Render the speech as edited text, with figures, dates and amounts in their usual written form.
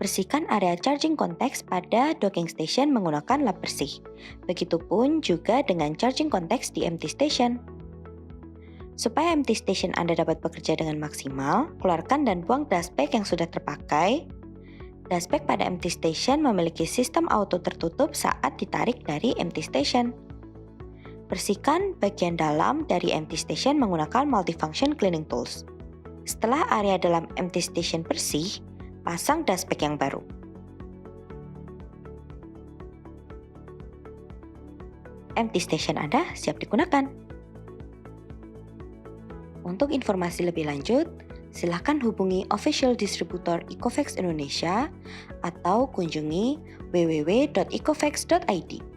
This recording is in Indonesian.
Bersihkan area charging contacts pada docking station menggunakan lap bersih. Begitupun juga dengan charging contacts di empty station. Supaya empty station Anda dapat bekerja dengan maksimal, keluarkan dan buang dustbag yang sudah terpakai. Dustbag pada empty station memiliki sistem auto tertutup saat ditarik dari empty station. Bersihkan bagian dalam dari empty station menggunakan multifunction cleaning tools. Setelah area dalam empty station bersih, pasang dustbag yang baru. Empty station Anda siap digunakan. Untuk informasi lebih lanjut, silakan hubungi official distributor Ecovacs Indonesia atau kunjungi www.ecovacs.id.